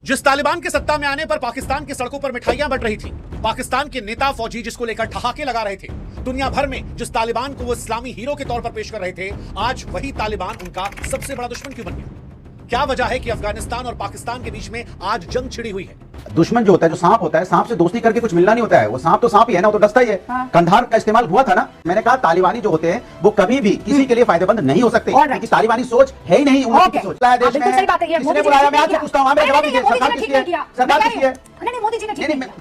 जिस तालिबान के सत्ता में आने पर पाकिस्तान की सड़कों पर मिठाइयां बंट रही थी, पाकिस्तान के नेता फौजी जिसको लेकर ठहाके लगा रहे थे, दुनिया भर में जिस तालिबान को वो इस्लामी हीरो के तौर पर पेश कर रहे थे, आज वही तालिबान उनका सबसे बड़ा दुश्मन क्यों बन गया? क्या वजह है कि अफगानिस्तान और पाकिस्तान के बीच में आज जंग छिड़ी हुई है? दुश्मन जो होता है, जो सांप होता है, सांप से दोस्ती करके कुछ मिलना नहीं होता है। वो सांप तो सांप ही है ना, वो तो डसता ही है। कंधार का इस्तेमाल हुआ था ना। मैंने कहा तालिबानी जो होते हैं वो कभी भी किसी के लिए फायदेमंद नहीं हो सकते, क्योंकि तालिबानी सोच है ही नहीं उनकी सोच। देश में किसने बुलाया? मैं आपसे पूछता हूं, मेरा जवाब दीजिए। सरकार किसकी है? सरकार किसकी है? नहीं, मोदी जी ने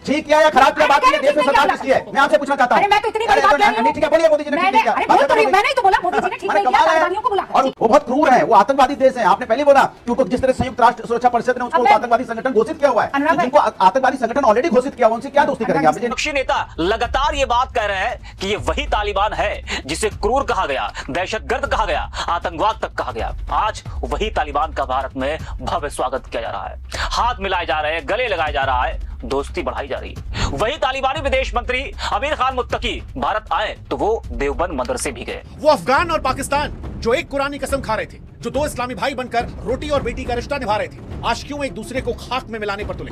ठीक किया या खराब किया, बात नहीं है। देश में सरकार किसकी है? मैं आपसे पूछना चाहता हूं। मैं तो इतनी बड़ी बात नहीं, ठीक है, बोलिए मोदी जी ने ठीक किया। मैंने तो बोला मोदी जी ने ठीक किया, तालिबानियों को बुला। और वो बहुत क्रूर है, वो आतंकवादी देश है। आपने पहले बोला कि उनको जिस तरह संयुक्त राष्ट्र सुरक्षा परिषद ने उसको आतंकवादी संगठन घोषित किया हुआ है, जिनको आतंकवादी संगठन ऑलरेडी घोषित किया, उनसे क्या दोस्ती करेंगे आप? विपक्षी नेता लगातार ये बात कह रहे हैं कि ये वही तालिबान है जिसे क्रूर कहा गया, दहशतगर्द कहा गया, आतंकवाद तक कहा गया। आज वही तालिबान का भारत में भव्य स्वागत किया जा रहा है, हाथ मिलाए जा रहे हैं, गले लगाए जा रहा है, दोस्ती बढ़ाई जा रही है। वही तालिबानी विदेश मंत्री आमिर खान मुत्तकी भारत आए तो वो देवबंद मदरसे भी गए। वो अफगान और पाकिस्तान जो एक कुरानी कसम खा रहे थे, जो दो इस्लामी भाई बनकर रोटी और बेटी का रिश्ता निभा रहे थे, आज क्यों एक दूसरे को खाक में मिलाने पर तुले?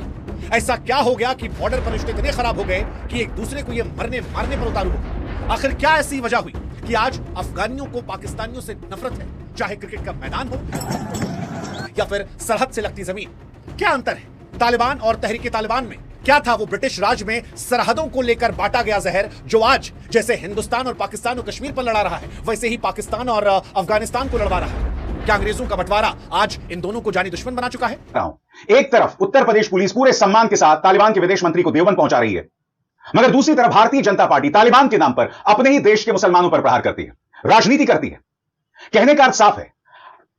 ऐसा क्या हो गया कि बॉर्डर पर रिश्ते इतने खराब हो गए कि एक दूसरे को ये मरने मारने पर उतारू हो गए? आखिर क्या ऐसी वजह हुई कि आज अफगानियों को पाकिस्तानियों से नफरत है, चाहे क्रिकेट का मैदान हो या फिर सरहद से लगती जमीन? क्या अंतर है तालिबान और तहरीके तालिबान में? क्या था वो ब्रिटिश राज में सरहदों को लेकर बांटा गया जहर, जो आज जैसे हिंदुस्तान और पाकिस्तान और कश्मीर पर लड़ा रहा है, वैसे ही पाकिस्तान और अफगानिस्तान को लड़वा रहा है? क्या अंग्रेजों का बंटवारा आज इन दोनों को जानी दुश्मन बना चुका है? एक तरफ उत्तर प्रदेश पुलिस पूरे सम्मान के साथ तालिबान के विदेश मंत्री को देवबंद पहुंचा रही है, मगर दूसरी तरफ भारतीय जनता पार्टी तालिबान के नाम पर अपने ही देश के मुसलमानों पर प्रहार करती है, राजनीति करती है। कहने का अर्थ साफ है,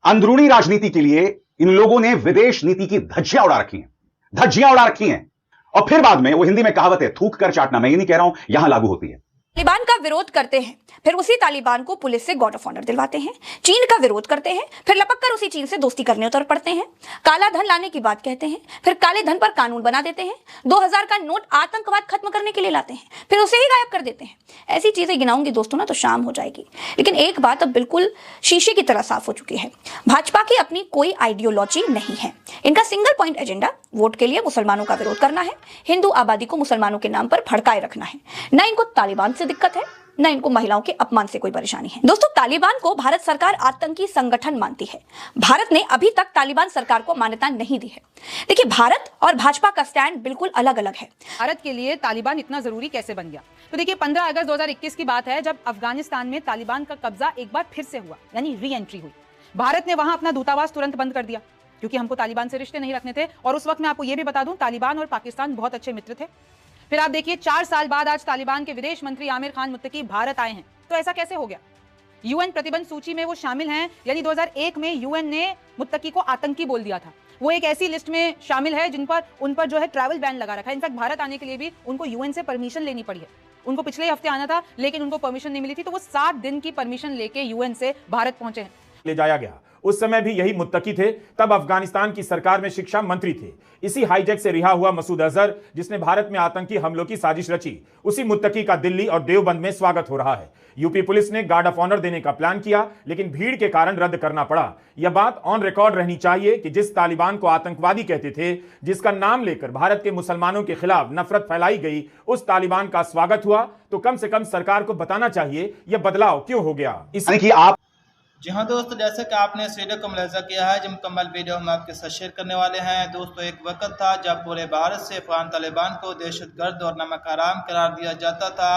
अंदरूनी राजनीति के लिए इन लोगों ने विदेश नीति की धज्जियां उड़ा रखी हैं, धज्जियां उड़ा रखी हैं। और फिर बाद में वो हिंदी में कहावत है, थूक कर चाटना, मैं ये नहीं कह रहा हूं, यहां लागू होती है। तालिबान का विरोध करते हैं, फिर उसी तालिबान को पुलिस से गॉर्ड ऑफ ऑनर दिलवाते हैं। चीन का विरोध करते हैं, फिर लपक कर उसी चीन से दोस्ती करने उतर पड़ते हैं। काला धन लाने की बात कहते हैं, फिर काले धन पर कानून बना देते हैं। 2000 का नोट आतंकवाद खत्म करने के लिए लाते हैं, फिर उसे ही गायब कर देते हैं। ऐसी चीजें गिनाऊंगी दोस्तों ना तो शाम हो जाएगी। लेकिन एक बात अब बिल्कुल शीशे की तरह साफ हो चुकी है, भाजपा की अपनी कोई आइडियोलॉजी नहीं है। इनका सिंगल पॉइंट एजेंडा वोट के लिए मुसलमानों का विरोध करना है, हिंदू आबादी को मुसलमानों के नाम पर भड़काए रखना है। न इनको तालिबान से दिक्कत है, न इनको महिलाओं के अपमान से कोई परेशानी है। दोस्तों, तालिबान को भारत सरकार आतंकी संगठन मानती है। भारत ने अभी तक तालिबान सरकार को मान्यता नहीं दी है। देखिए, भारत और भाजपा का स्टैंड बिल्कुल अलग अलग है। भारत के लिए तालिबान इतना जरूरी कैसे बन गया? तो देखिए, 15 अगस्त 2021 की बात है, जब अफगानिस्तान में तालिबान का कब्जा एक बार फिर से हुआ, यानी री एंट्री हुई। भारत ने वहां अपना दूतावास तुरंत बंद कर दिया, क्योंकि हमको तालिबान से रिश्ते नहीं रखने थे। और उस वक्त मैं आपको यह भी बता दूं, तालिबान और पाकिस्तान बहुत अच्छे मित्र थे। फिर आप देखिए, 4 साल बाद आज तालिबान के विदेश मंत्री आमिर खान मुत्तकी भारत आए हैं। तो ऐसा कैसे हो गया? यूएन प्रतिबंध सूची में वो शामिल हैं, यानी 2001 में यूएन ने मुत्तकी को आतंकी बोल दिया था। वो एक ऐसी लिस्ट में शामिल है जिन पर उन पर जो है ट्रैवल बैन लगा रखा है। इनफैक्ट भारत आने के लिए भी उनको यूएन से परमिशन लेनी पड़ी है। उनको पिछले हफ्ते आना था, लेकिन उनको परमिशन नहीं मिली थी, तो वो 7 दिन की परमिशन लेके यूएन से भारत पहुंचे हैं। ले जाया गया, उस समय भी यही मुत्तकी थे, तब अफगानिस्तान की सरकार में शिक्षा मंत्री थे। इसी हाईजैक से रिहा हुआ मसूद अजहर, जिसने भारत में आतंकी हमलों की साजिश रची, उसी मुत्तकी का दिल्ली और देवबंद में स्वागत हो रहा है। यूपी पुलिस ने गार्ड ऑफ ऑनर देने का प्लान किया, लेकिन भीड़ के कारण रद्द करना पड़ा। यह बात ऑन रिकॉर्ड रहनी चाहिए कि जिस तालिबान को आतंकवादी कहते थे, जिसका नाम लेकर भारत के मुसलमानों के खिलाफ नफरत फैलाई गई, उस तालिबान का स्वागत हुआ, तो कम से कम सरकार को बताना चाहिए यह बदलाव क्यों हो गया। इसलिए आप जी हाँ दोस्तों, जैसे कि आपने इस वीडियो को मुलाहिजा किया है, जो मुकम्मल वीडियो हम आपके साथ शेयर करने वाले हैं। दोस्तों, एक वक्त था जब पूरे भारत से अफगान तालिबान को दहशतगर्द और नमक हराम करार दिया जाता था।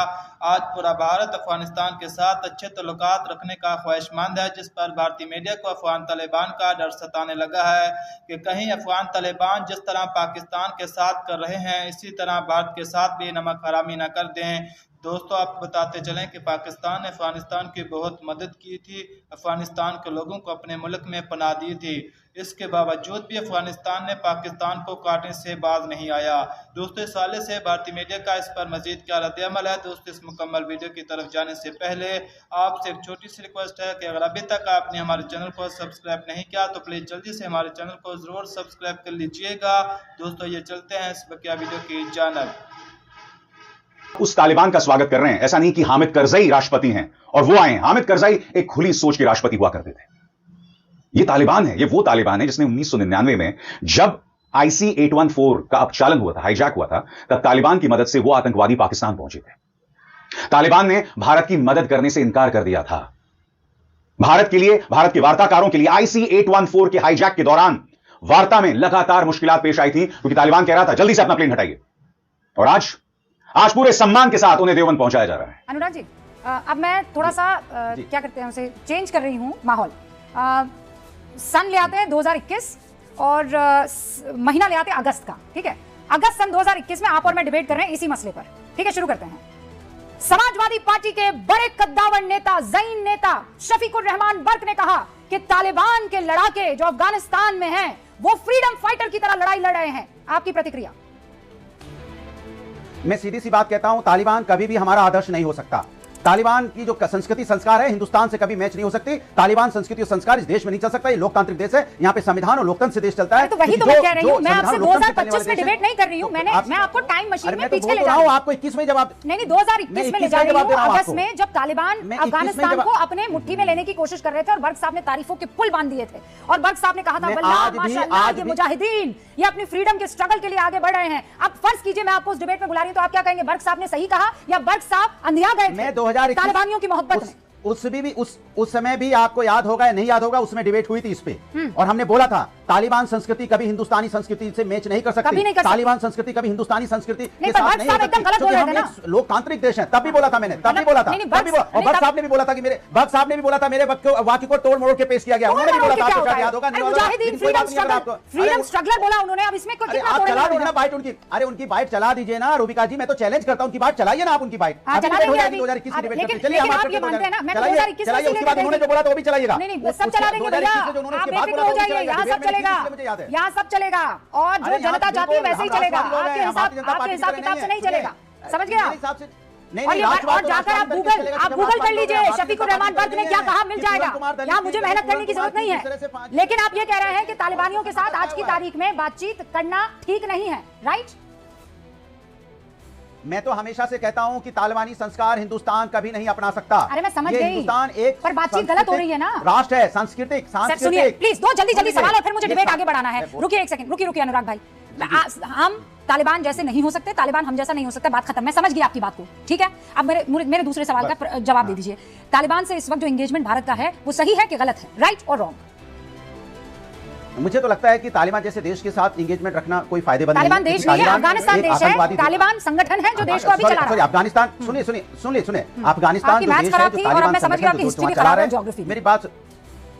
आज पूरा भारत अफगानिस्तान के साथ अच्छे तल्लुकात रखने का ख्वाहिशमंद है, जिस पर भारतीय मीडिया को अफगान तालिबान का डर सताने लगा है कि कहीं अफगान तालिबान जिस तरह पाकिस्तान के साथ कर रहे हैं, इसी तरह भारत के साथ भी नमक हरामी न कर दें। दोस्तों, आपको बताते चलें कि पाकिस्तान ने अफगानिस्तान की बहुत मदद की थी, अफगानिस्तान के लोगों को अपने मुल्क में पनाह दी थी। इसके बावजूद भी अफगानिस्तान ने पाकिस्तान को काटने से बाज नहीं आया। दोस्तों, इस हवाले से भारतीय मीडिया का इस पर मजीद क्या रद्द-ए-अमल है? दोस्तों, इस मुकम्मल वीडियो की तरफ जाने से पहले आपसे एक छोटी सी रिक्वेस्ट है कि अगर अभी तक आपने हमारे चैनल को सब्सक्राइब नहीं किया तो प्लीज़ जल्दी से हमारे चैनल को ज़रूर सब्सक्राइब कर लीजिएगा। दोस्तों, ये चलते हैं इस बकिया वीडियो की जानब। उस तालिबान का स्वागत कर रहे हैं, ऐसा नहीं कि हामिद करजई राष्ट्रपति हैं और वो आए हैं। हामिद करजई एक खुली सोच के राष्ट्रपति हुआ करते थे। ये तालिबान है, ये वो तालिबान है जिसने 1999 में जब IC-814 का अपचालन हुआ था, हाईजैक हुआ था, तब तालिबान की मदद से वो आतंकवादी पाकिस्तान पहुंचे थे। तालिबान ने भारत की मदद करने से इनकार कर दिया था। भारत के लिए, भारत के वार्ताकारों के लिए IC-814 के हाईजैक के दौरान वार्ता में लगातार मुश्किलात पेश आई थी, क्योंकि तालिबान कह रहा था जल्दी से अपना प्लेन हटाइए। और आज पूरे सम्मान के साथ उन्हें देवबंद पहुंचाया जा रहा है। अनुराग जी, अब मैं थोड़ा सा क्या करते हैं उसे चेंज कर रही हूँ माहौल। सन ले आते हैं 2021 और महीना ले आते हैं अगस्त का, ठीक है। अगस्त सन 2021 में आप और मैं डिबेट कर रहे हैं इसी मसले पर, ठीक है। शुरू करते हैं। समाजवादी पार्टी के बड़े कद्दावर नेता, ज़ईन नेता शफीकुर रहमान बर्क ने कहा कि तालिबान के लड़ाके जो अफगानिस्तान में हैं वो फ्रीडम फाइटर की तरह लड़ाई लड़ रहे हैं। आपकी प्रतिक्रिया? मैं सीधी सी बात कहता हूं, तालिबान कभी भी हमारा आदर्श नहीं हो सकता। तालिबान की जो संस्कृति संस्कार है हिंदुस्तान से कभी मैच नहीं हो सकती। तालिबान संस्कृति और संस्कार इस देश में नहीं चल सकता। ये लोकतांत्रिक देश है, यहाँ पे संविधान और लोकतंत्र से देश चलता है। तो वही तो मैं कह रही हूँ, मैं आपसे 2025 में डिबेट नहीं कर रही हूँ। मैं आपको टाइम मशीन में पीछे ले जा रहा हूँ। आपको 21 में जवाब नहीं 2021 में ले जा रही हूँ। अगस्त में जब तालिबान अफगानिस्तान को अपने मुट्ठी में लेने की कोशिश कर रहे थे और बर्क साहब ने तारीफों के पुल बांध दिए थे और बर्क साहब ने कहा था वल्लाह माशाअल्लाह ये मुजाहिदीन ये अपनी फ्रीडम के स्ट्रगल के लिए आगे बढ़ रहे हैं। अब फर्ज कीजिए मैं आपको उस डिबेट में बुला रही हूँ, तो आप क्या कहेंगे? बर्क साहब ने सही कहा या बर्क साहब अंधिया गए थे तालिबानियों की मोहब्बत में? उस समय भी आपको याद होगा या नहीं याद होगा, उसमें डिबेट हुई थी इस पे और हमने बोला था तालिबान संस्कृति कभी हिंदुस्तानी संस्कृति से मैच नहीं कर सकती। तालिबान संस्कृति कभी हिंदुस्तानी संस्कृति के साथ नहीं हो सकती, क्योंकि हम एक लोकतांत्रिक देश है। तब भी बोला था मैंने, तब भी बोला था। और भक्त साहब ने भी बोला था कि मेरे भक्त साहब ने भी बोला था मेरे वाक्य को तोड़ मोड़ के पेश किया गया। उन्होंने भी बोला था, आपको शायद याद होगा, नहीं होगा, फ्रीडम स्ट्रगलर बोला उन्होंने। अब इसमें आप चला दीजिए ना बाइट उनकी। अरे उनकी बाइट चला दीजिए ना रूबिका जी, मैं तो चैलेंज करता हूं, उनकी बाइट चलाइए ना आप। उनकी बाइट 2021 की डिबेट करते चलिए, हम आप ये मानते हैं ना, मैं 2021 चलाइए। उसके बाद उन्होंने जो बोला तो वो भी चलाइएगा। नहीं सब चला देंगे भैया, आप बेफिक्र हो जाइए। यहाँ सब चलेगा, यहाँ सब चलेगा और जो जनता चाहती है वैसे ही चलेगा। आपके हिसाब किताब से नहीं चलेगा, समझ गया? और जाकर आप गूगल कर लीजिए शफीकुर रहमान बर्क ने क्या कहा, मिल जाएगा। यहाँ मुझे मेहनत करने की जरूरत नहीं है। लेकिन आप ये कह रहे हैं कि तालिबानियों के साथ आज की तारीख में बातचीत करना ठीक नहीं है, राइट? मैं तो हमेशा से कहता हूं कि तालिबानी संस्कार हिंदुस्तान कभी नहीं अपना सकता। अरे मैं समझ गई, हिंदुस्तान एक पर बातचीत गलत हो रही है ना। राष्ट्र है, सांस्कृतिक। सुनिए प्लीज, दो जल्दी सवाल और फिर मुझे डिबेट आगे बढ़ाना है। रुकिए एक सेकंड, रुकिए अनुराग भाई। हम तालिबान जैसे नहीं हो सकते, तालिबान हम जैसा नहीं हो सकता, बात खत्म। मैं समझ गई आपकी बात को, ठीक है। अब मेरे दूसरे सवाल का जवाब दे दीजिए। तालिबान से इस वक्त जो एंगेजमेंट भारत का है वो सही है कि गलत है, राइट और रॉन्ग? मुझे तो लगता है कि तालिबान जैसे देश के साथ एंगेजमेंट रखना कोई फायदेमंद नहीं है। तालिबान देश नहीं है, अफगानिस्तान देश है। तालिबान संगठन है जो देश को अभी चला रहा है। अफगानिस्तान, सुनिए अफगानिस्तान जो देश है, जो तालिबान संगठन जो चला रहा है, मेरी बात,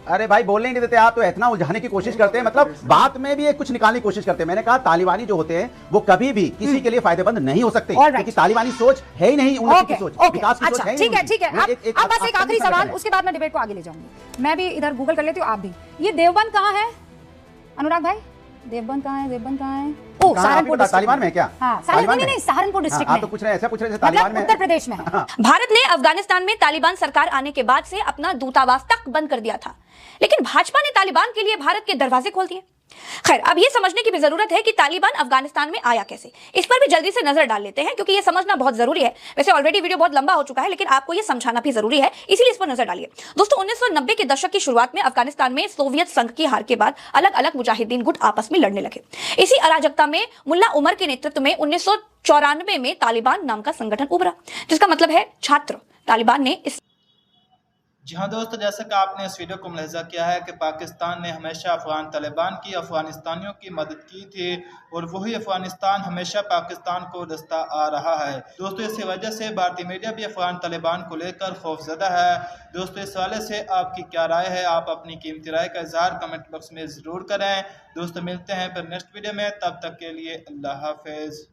अरे भाई बोलने नहीं देते आप, तो इतना उलझाने की कोशिश करते हैं, मतलब बात में भी कुछ निकालने की कोशिश करते हैं। मैंने कहा तालिबानी जो होते हैं वो कभी भी किसी के लिए फायदेमंद नहीं हो सकते, क्योंकि तालिबानी सोच है ही नहीं उन्नति की सोच, विकास की सोच है ही नहीं। ठीक है। अब बस एक आखिरी सवाल, उसके बाद मैं डिबेट को आगे ले जाऊंगी। मैं भी इधर गूगल कर लेती हूँ, आप भी। ये देवबंद कहाँ है अनुराग भाई? देवबंद कहाँ है? देवबंद कहाँ है? ओ सहारनपुर तालिबान में क्या? हाँ, नहीं सहारनपुर डिस्ट्रिक्ट में। आप तो पूछ रहे हैं, ऐसा पूछ रहे हैं तालिबान में, उत्तर प्रदेश में है। भारत ने अफगानिस्तान में तालिबान सरकार आने के बाद से अपना दूतावास तक बंद कर दिया था, लेकिन भाजपा ने तालिबान के लिए भारत के दरवाजे खोल दिए। खैर, अब ये समझने की भी जरूरत है कि तालिबान अफगानिस्तान में आया कैसे। इस पर भी जल्दी से नजर डाल लेते हैं, क्योंकि ये समझना बहुत जरूरी है। वैसे ऑलरेडी वीडियो बहुत लंबा हो चुका है, लेकिन आपको ये समझाना भी जरूरी है, इसीलिए इस पर नजर डालिए। दोस्तों, 1990 के दशक की शुरुआत में अफगानिस्तान में सोवियत संघ की हार के बाद अलग अलग मुजाहिदीन गुट आपस में लड़ने लगे। इसी अराजकता में मुल्ला उमर के नेतृत्व में 1994 में तालिबान नाम का संगठन उभरा, जिसका मतलब है छात्र। तालिबान ने इस जी हाँ दोस्तों, जैसा कि आपने इस वीडियो को मुलाहिजा किया है कि पाकिस्तान ने हमेशा अफगान तालिबान की, अफगानिस्तानियों की मदद की थी और वही अफगानिस्तान हमेशा पाकिस्तान को दस्ता आ रहा है। दोस्तों, इसी वजह से भारतीय मीडिया भी अफगान तालिबान को लेकर खौफजदा है। दोस्तों, इस हवाले से आपकी क्या राय है? आप अपनी कीमती राय का इजहार कमेंट बॉक्स में ज़रूर करें। दोस्तों, मिलते हैं फिर नेक्स्ट वीडियो में, तब तक के लिए अल्लाह हाफिज़।